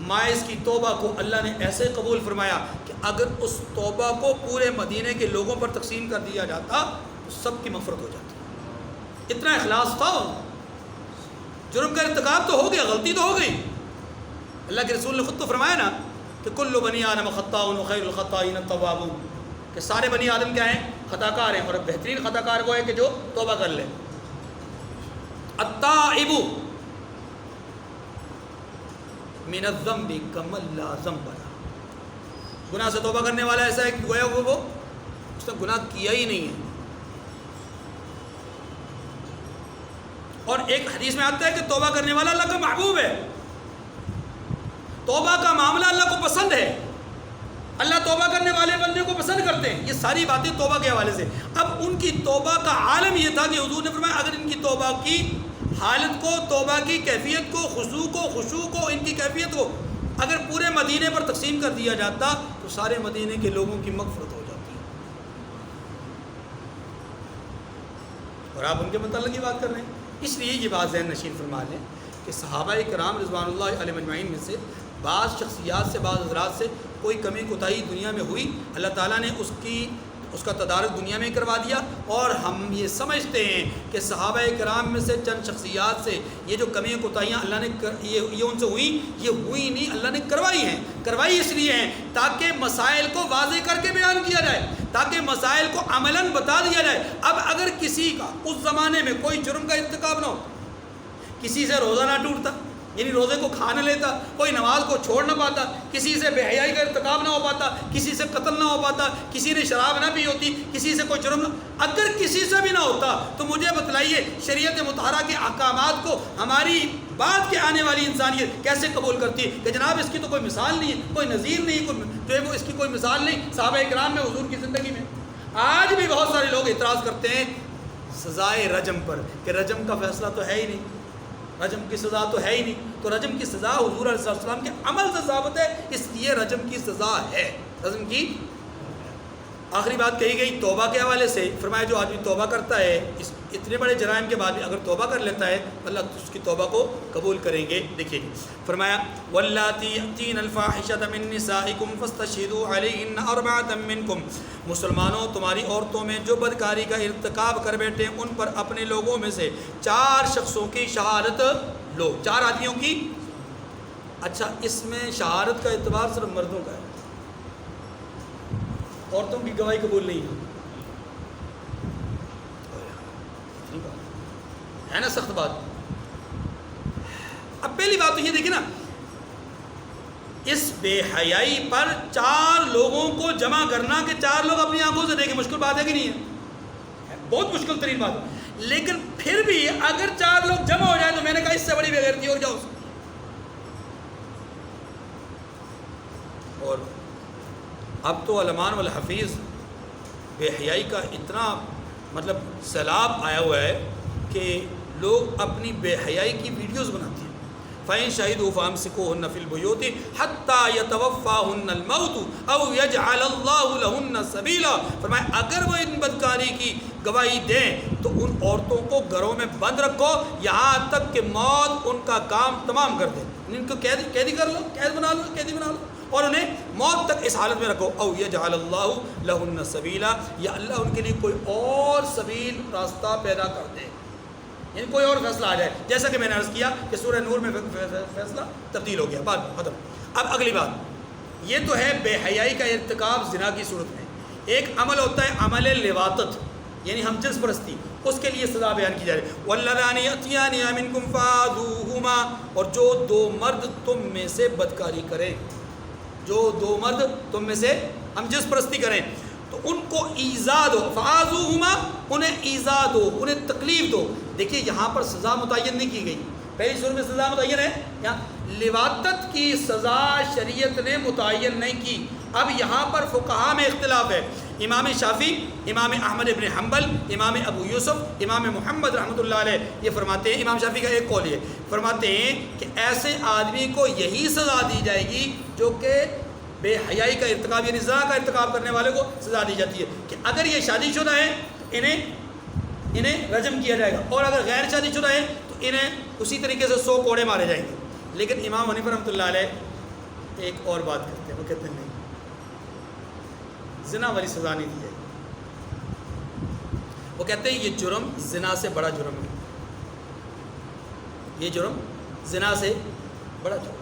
ماعز کی توبہ کو اللہ نے ایسے قبول فرمایا کہ اگر اس توبہ کو پورے مدینے کے لوگوں پر تقسیم کر دیا جاتا تو سب کی مغفرت ہو جاتی، اتنا اخلاص تھا۔ جرم کا ارتکاب تو ہو گیا، غلطی تو ہو گئی، اللہ کے رسول نے خود تو فرمایا نا کہ کل بنی آدم خطاء وخیر الخطائین التوابون، کہ سارے بنی آدم کیا ہیں، خطا کار ہیں، اور بہترین خطا کار وہ ہے کہ جو توبہ کر لے۔ التائب من الذنب کمن لا ذنب لہ، گناہ سے توبہ کرنے والا ایسا ہے کہ گویا وہ اس نے گناہ کیا ہی نہیں ہے۔ اور ایک حدیث میں آتا ہے کہ توبہ کرنے والا اللہ کا محبوب ہے، توبہ کا معاملہ اللہ کو پسند ہے، اللہ توبہ کرنے والے بندے کو پسند کرتے ہیں۔ یہ ساری باتیں توبہ کے حوالے سے۔ اب ان کی توبہ کا عالم یہ تھا کہ حضور نے فرمایا اگر ان کی توبہ کی حالت کو، توبہ کی کیفیت کو، خشوع کو، ان کی کیفیت کو اگر پورے مدینے پر تقسیم کر دیا جاتا تو سارے مدینے کے لوگوں کی مغفرت ہو جاتی، اور آپ ان کے متعلق یہ بات کر رہے ہیں۔ اس لیے یہ بات ذہن نشین فرما لیں کہ صحابہ کرام رضوان اللہ علیہ مجمعین میں سے بعض شخصیات سے، بعض حضرات سے کوئی کمی کوتاہی دنیا میں ہوئی، اللہ تعالیٰ نے اس کا تدارک دنیا میں کروا دیا، اور ہم یہ سمجھتے ہیں کہ صحابہ کرام میں سے چند شخصیات سے یہ جو کمی کوتاہیاں اللہ نے یہ ان سے ہوئی، یہ ہوئی نہیں، اللہ نے کروائی ہیں۔ کروائی اس لیے ہیں تاکہ مسائل کو واضح کر کے بیان کیا جائے، تاکہ مسائل کو عملاً بتا دیا جائے۔ اب اگر کسی کا اس زمانے میں کوئی جرم کا ارتکاب نہ ہو، کسی سے روزہ نہ ٹوٹتا، یعنی روزے کو کھا نہ لیتا، کوئی نماز کو چھوڑ نہ پاتا، کسی سے بے حیائی کا ارتکاب نہ ہو پاتا، کسی سے قتل نہ ہو پاتا، کسی نے شراب نہ پی ہوتی، کسی سے کوئی جرم نہ، اگر کسی سے بھی نہ ہوتا تو مجھے بتلائیے شریعت مطہرہ کے احکامات کو ہماری بعد کے آنے والی انسانیت کیسے قبول کرتی ہے کہ جناب اس کی تو کوئی مثال نہیں ہے، کوئی نظیر نہیں، کوئی جو ہے وہ اس کی کوئی مثال نہیں صحابہ کرام میں، حضور کی زندگی میں۔ آج بھی بہت سارے لوگ اعتراض کرتے ہیں سزائے رجم پر کہ رجم کا فیصلہ تو ہے ہی نہیں، رجم کی سزا تو ہے ہی نہیں، تو رجم کی سزا حضور علیہ السلام کے عمل سے ثابت ہے، اس لیے رجم کی سزا ہے۔ رجم کی آخری بات کہی گئی توبہ کے حوالے سے، فرمایا جو آدمی توبہ کرتا ہے اتنے بڑے جرائم کے بعد بھی اگر توبہ کر لیتا ہے اللہ اس کی توبہ کو قبول کریں گے۔ دیکھیے فرمایا واللاتی یأتین الفاحشۃ من نسائکم فاستشہدوا علیہن اربعۃ منکم، مسلمانوں تمہاری عورتوں میں جو بدکاری کا ارتکاب کر بیٹھے ان پر اپنے لوگوں میں سے 4 شخصوں کی شہادت لوگ، 4 آدمیوں کی. اچھا اس میں شہادت کا اعتبار صرف مردوں کا ہے، عورتوں کی گواہی قبول نہیں ہے. ہے نا سخت بات. اب پہلی بات تو یہ دیکھیں نا، اس بے حیائی پر 4 لوگوں کو جمع کرنا کہ 4 لوگ اپنی آنکھوں سے دیکھیں، مشکل بات ہے کہ نہیں ہے؟ بہت مشکل ترین بات ہے. لیکن پھر بھی اگر 4 لوگ جمع ہو جائیں تو میں نے کہا اس سے بڑی بے غیرتی اور کیا ہو سکتی. اور اب تو علمان والحفیظ بے حیائی کا اتنا مطلب سیلاب آیا ہوا ہے کہ لوگ اپنی بے حیائی کی ویڈیوز بناتے ہیں. فَإِن شَهِدُوا فَأَمْسِكُوهُنَّ فِي الْبُيُوتِ حَتَّى يَتَوَفَّاهُنَّ الْمَوْتُ أَوْ يَجْعَلَ اللَّهُ لَهُنَّ سَبِيلًا. فرمایا اگر وہ ان بدکاری کی گواہی دیں تو ان عورتوں کو گھروں میں بند رکھو یہاں تک کہ موت ان کا کام تمام کر دے. ان کو قیدی کر لو، قید بنا لو، قیدی بنا لو اور انہیں موت تک اس حالت میں رکھو. او یجعل اللہ لہن سبیلا، یا اللہ ان کے لیے کوئی اور سبیل راستہ پیدا کر دے، یعنی کوئی اور فیصلہ آ جائے. جیسا کہ میں نے عرض کیا کہ سورہ نور میں فیصلہ تبدیل ہو گیا. بات ختم. اب اگلی بات یہ تو ہے بے حیائی کا ارتکاب زنا کی صورت میں. ایک عمل ہوتا ہے عمل لواطت، یعنی ہم جنس پرستی، اس کے لیے سزا بیان کی جا رہی ہے. واللذان یأتیان منکم فآذوہما، اور جو 2 مرد تم میں سے بدکاری کریں، جو 2 مرد تم میں سے ہم جنس پرستی کریں تو ان کو ایذا دو. فآذوہما، انہیں ایذا دو، انہیں تکلیف دو. دیکھیے یہاں پر سزا متعین نہیں کی گئی، پہلی صورت میں سزا متعین ہے. یہاں لواطت کی سزا شریعت نے متعین نہیں کی. اب یہاں پر فقہاء میں اختلاف ہے. امام شافعی، امام احمد ابن حنبل، امام ابو یوسف، امام محمد رحمۃ اللہ علیہ یہ فرماتے ہیں، امام شافعی کا ایک قول یہ فرماتے ہیں کہ ایسے آدمی کو یہی سزا دی جائے گی جو کہ بے حیائی کا ارتکاب یعنی زنا کا ارتکاب کرنے والے کو سزا دی جاتی ہے، کہ اگر یہ شادی شدہ ہے انہیں رجم کیا جائے گا، اور اگر غیر شادی شدہ ہے تو انہیں اسی طریقے سے 100 کوڑے مارے جائیں گے. لیکن امام حنیفہ رحمۃ اللہ علیہ ایک اور بات کرتے ہیں، وہ کہتے ہیں نہیں، زنا والی سزا نہیں دی جائے گی. وہ کہتے ہیں یہ جرم زنا سے بڑا جرم ہے، یہ جرم زنا سے بڑا جرم.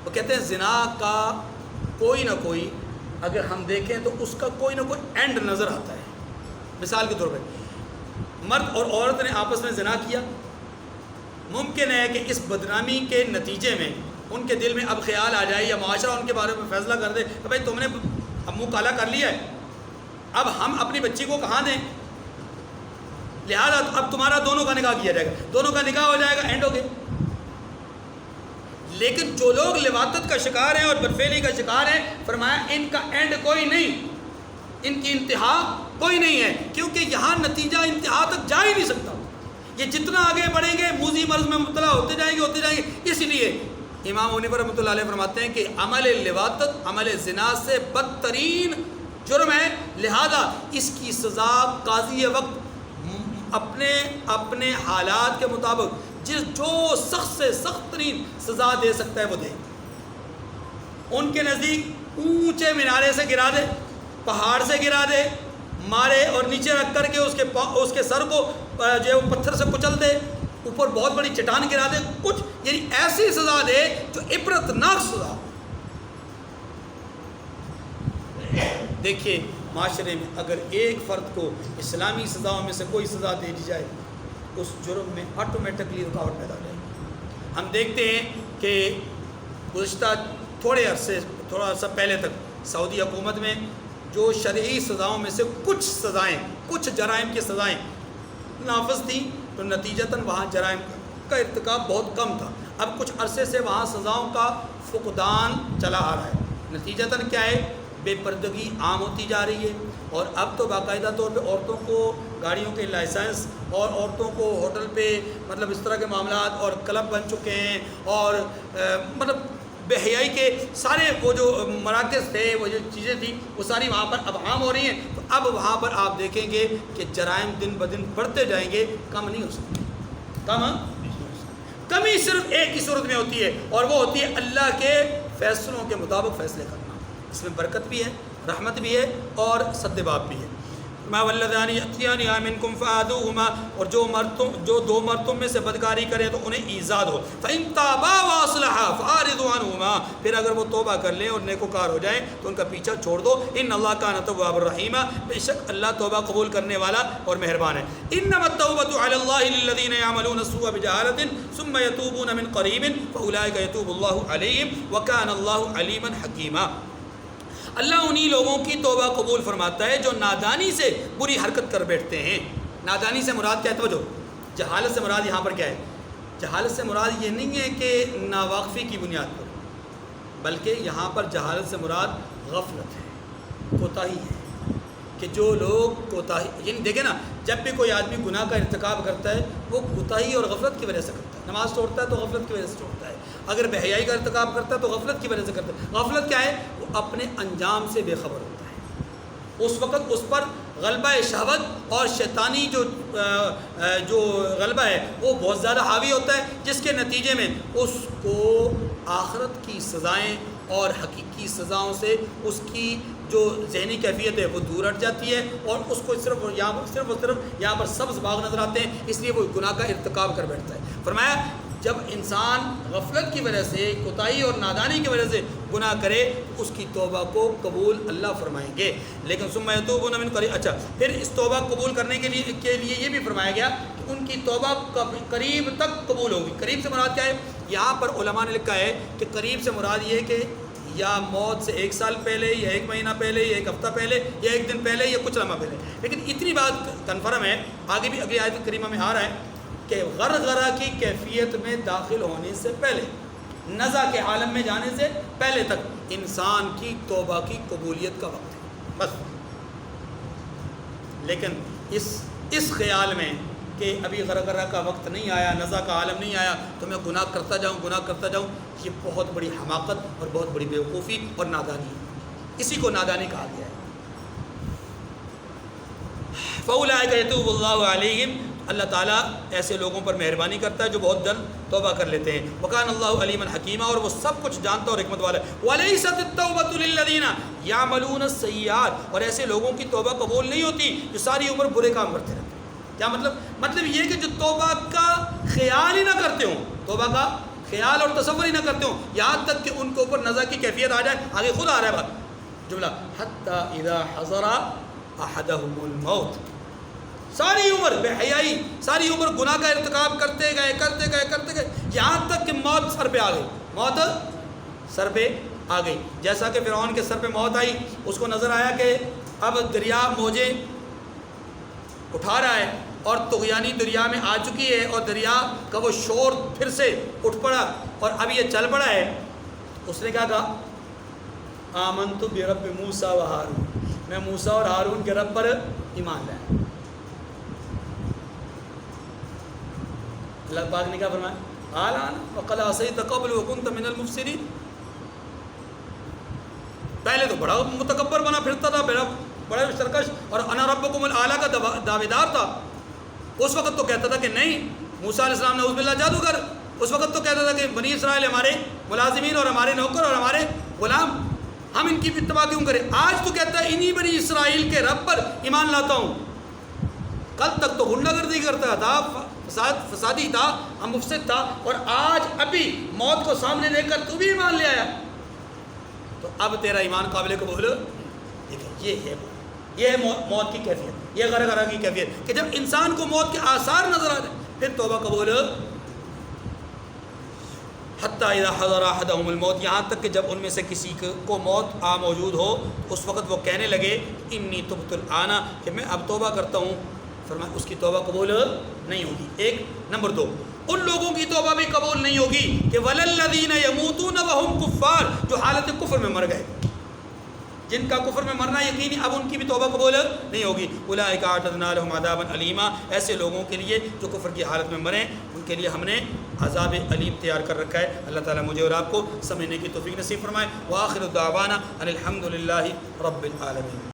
وہ کہتے ہیں زنا کا کوئی نہ کوئی اگر ہم دیکھیں تو اس کا کوئی نہ کوئی اینڈ نظر آتا ہے. مثال کے طور پہ مرد اور عورت نے آپس میں زنا کیا، ممکن ہے کہ اس بدنامی کے نتیجے میں ان کے دل میں اب خیال آ جائے یا معاشرہ ان کے بارے میں فیصلہ کر دے کہ بھائی تم نے اب منہ کالا کر لیا ہے، اب ہم اپنی بچی کو کہاں دیں، لہذا اب تمہارا دونوں کا نکاح کیا جائے گا، دونوں کا نکاح ہو جائے گا، اینڈ ہو گیا. لیکن جو لوگ لواطت کا شکار ہیں اور بدفعلی کا شکار ہیں، فرمایا ان کا اینڈ کوئی نہیں، ان کی انتہا کوئی نہیں ہے، کیونکہ یہاں نتیجہ انتہا تک جا ہی نہیں سکتا. یہ جتنا آگے بڑھیں گے موذی مرض میں مبتلا ہوتے جائیں گے. اس لیے امام حنیفہ رحمۃ اللہ علیہ فرماتے ہیں کہ عمل لواطت عمل زنا سے بدترین جرم ہے، لہذا اس کی سزا قاضی وقت اپنے حالات کے مطابق جو سخت سے سخت ترین سزا دے سکتا ہے وہ دے. ان کے نزدیک اونچے مینارے سے گرا دے، پہاڑ سے گرا دے، مارے اور نیچے رکھ کر کے اس کے سر کو جو ہے وہ پتھر سے کچل دے، اوپر بہت بڑی چٹان گرا دے، کچھ یعنی ایسی سزا دے جو عبرتناک سزا. دیکھیے معاشرے میں اگر ایک فرد کو اسلامی سزاؤں میں سے کوئی سزا دے دی جائے اس جرم میں آٹومیٹکلی رکاوٹ پیدا ہو جائے گی. ہم دیکھتے ہیں کہ گزشتہ تھوڑا عرصہ پہلے تک سعودی حکومت میں جو شرعی سزاؤں میں سے کچھ جرائم کی سزائیں نافذ تھیں تو نتیجتاً وہاں جرائم کا ارتکاب بہت کم تھا. اب کچھ عرصے سے وہاں سزاؤں کا فقدان چلا آ رہا ہے. نتیجتاً کیا ہے، بے پردگی عام ہوتی جا رہی ہے، اور اب تو باقاعدہ طور پہ عورتوں کو گاڑیوں کے لائسنس اور عورتوں کو ہوٹل پہ مطلب اس طرح کے معاملات اور کلب بن چکے ہیں، اور مطلب بے حیائی کے سارے وہ جو مراکز تھے، وہ جو چیزیں تھیں وہ ساری وہاں پر اب عام ہو رہی ہیں. تو اب وہاں پر آپ دیکھیں گے کہ جرائم دن بدن بڑھتے جائیں گے، کم نہیں ہو سکتے. کمی صرف ایک ہی صورت میں ہوتی ہے، اور وہ ہوتی ہے اللہ کے فیصلوں کے مطابق فیصلے کرنا. اس میں برکت بھی ہے، رحمت بھی ہے اور سد باب بھی ہے. ما واللذان یأتیانها منکم فآذوهما، اور جو دو مرد تم میں سے بدکاری کرے تو انہیں ایذا دو. فإن تابا واصلحا فأعرضوا عنهما، پھر اگر وہ توبہ کر لیں اور نیکوکار ہو جائیں تو ان کا پیچھا چھوڑ دو. ان اللہ کان توابا رحیما، بے شک اللہ توبہ قبول کرنے والا اور مہربان ہے. انما التوبۃ علی اللہ للذین یعملون السوء بجہالۃ ثم یتوبون من قریب فاولئک یتوب اللہ علیہم وکان اللہ علیما حکیما. اللہ انہی لوگوں کی توبہ قبول فرماتا ہے جو نادانی سے بری حرکت کر بیٹھتے ہیں. نادانی سے مراد کیا ہے؟ توجہ، جہالت سے مراد یہاں پر کیا ہے؟ جہالت سے مراد یہ نہیں ہے کہ ناواقفی کی بنیاد پر، بلکہ یہاں پر جہالت سے مراد غفلت ہے، کوتاہی ہے. کہ جو لوگ کوتاہی، یعنی دیکھیں نا، جب بھی کوئی آدمی گناہ کا ارتکاب کرتا ہے وہ کوتاہی اور غفلت کی وجہ سے کرتا ہے. نماز چھوڑتا ہے تو غفلت کی وجہ سے چھوڑتا ہے. اگر بے حیائی کا ارتکاب کرتا ہے تو غفلت کی وجہ سے کرتا ہے. غفلت کیا ہے؟ وہ اپنے انجام سے بے خبر ہوتا ہے. اس وقت اس پر غلبہ شہوت اور شیطانی جو غلبہ ہے وہ بہت زیادہ حاوی ہوتا ہے، جس کے نتیجے میں اس کو آخرت کی سزائیں اور حقیقی سزاؤں سے اس کی جو ذہنی کیفیت ہے وہ دور ہٹ جاتی ہے، اور اس کو صرف یہاں پر سبز باغ نظر آتے ہیں، اس لیے وہ گناہ کا ارتکاب کر بیٹھتا ہے. فرمایا جب انسان غفلت کی وجہ سے، کوتاہی اور نادانی کی وجہ سے گناہ کرے اس کی توبہ کو قبول اللہ فرمائیں گے. لیکن ثم یتوبون من قریب، اچھا پھر اس توبہ قبول کرنے کے لیے یہ بھی فرمایا گیا کہ ان کی توبہ قریب تک قبول ہوگی. قریب سے مراد کیا ہے؟ یہاں پر علماء نے لکھا ہے کہ قریب سے مراد یہ ہے کہ یا موت سے 1 سال پہلے، یا 1 مہینہ پہلے، یا 1 ہفتہ پہلے، یا 1 دن پہلے، یا کچھ لمحہ پہلے. لیکن اتنی بات کنفرم ہے، آگے بھی اگلی آیت کریمہ میں آ رہا ہے کہ غرغرہ کی کیفیت میں داخل ہونے سے پہلے، نزع کے عالم میں جانے سے پہلے تک انسان کی توبہ کی قبولیت کا وقت ہے بس. لیکن اس خیال میں کہ ابھی غرغرہ کا وقت نہیں آیا، نزع کا عالم نہیں آیا تو میں گناہ کرتا جاؤں، یہ بہت بڑی حماقت اور بہت بڑی بیوقوفی اور نادانی ہے. اسی کو نادانی کہا گیا ہے. فَأُولَٰئِكَ يَتُوبُ اللَّهُ عَلَيْهِمْ، اللہ تعالیٰ ایسے لوگوں پر مہربانی کرتا ہے جو بہت جلد توبہ کر لیتے ہیں. وَكَانَ اللَّهُ عَلِيمًا حَكِيمًا، اور وہ سب کچھ جانتا اور حکمت والا ہے. وَلَيْسَتِ التَّوْبَةُ لِلَّذِينَ يَعْمَلُونَ السَّيِّئَاتِ، اور ایسے لوگوں کی توبہ قبول نہیں ہوتی جو ساری عمر برے کام کرتے رہتے ہیں. کیا مطلب یہ کہ جو توبہ کا خیال ہی نہ کرتے ہوں، توبہ کا خیال اور تصور ہی نہ کرتے ہوں، یہاں تک کہ ان کے اوپر نزع کی کیفیت آ جائے. آگے خود آ رہا ہے بات جملہ، حتی اذا حضر احدهم الموت، ساری عمر بے حیائی، ساری عمر گناہ کا ارتکاب کرتے گئے یہاں تک کہ موت سر پہ آ گئی. موت سر پہ آ گئی، جیسا کہ فرعون کے سر پہ موت آئی. اس کو نظر آیا کہ اب دریا موجیں اٹھا رہا ہے اور طغیانی دریا میں آ چکی ہے، اور دریا کا وہ شور پھر سے اٹھ پڑا اور اب یہ چل پڑا ہے. اس نے کیا کہا؟ آمنت برب موسیٰ و ہارون، میں موسیٰ اور ہارون کے رب پر ایمان لایا. اللہ پاک نے کیا فرمایا؟ الآن وقد عصیت قبل وکنت من المفسدین. پہلے تو بڑا متکبر بنا پھرتا تھا، بڑا سرکش اور انا ربکم الاعلیٰ کا دعوے دار تھا. اس وقت تو کہتا تھا کہ نہیں، موسیٰ علیہ السلام نعوذ باللہ جادوگر. اس وقت تو کہتا تھا کہ بنی اسرائیل ہمارے ملازمین اور ہمارے نوکر اور ہمارے غلام، ہم ان کی اتباع کیوں کریں. آج تو کہتا ہے انہی بنی اسرائیل کے رب پر ایمان لاتا ہوں. کل تک تو غنڈہ گردی کرتا تھا، فسادی تھا، ہم مفسد تھا، اور آج ابھی موت کو سامنے دیکھ کر تو بھی ایمان لے آیا. تو اب تیرا ایمان قابل قبول. یہ ہے موت کی کیفیت، یہ غرغرہ کی کیفیت کہ جب انسان کو موت کے آثار نظر آ جائیں پھر توبہ قبول. حتی اذا حضر احدهم الموت، یہاں تک کہ جب ان میں سے کسی کو موت موجود ہو اس وقت وہ کہنے لگے انی تبت الآن، کہ میں اب توبہ کرتا ہوں. فرمایا اس کی توبہ قبول نہیں ہوگی. ایک. نمبر 2، ان لوگوں کی توبہ بھی قبول نہیں ہوگی کہ وَلَلَّذِينَ يَمُوتُونَ وَهُمْ كُفَّارٌ، جو حالت کفر میں مر گئے، جن کا کفر میں مرنا یقینی، اب ان کی بھی توبہ قبول نہیں ہوگی. اولئک اعتدنا لهم عذابا علیما، ایسے لوگوں کے لیے جو کفر کی حالت میں مریں ان کے لیے ہم نے عذاب علیم تیار کر رکھا ہے. اللہ تعالیٰ مجھے اور آپ کو سمجھنے کی توفیق نصیب فرمائے. وآخر دعوانا ان الحمد للہ رب العالمین.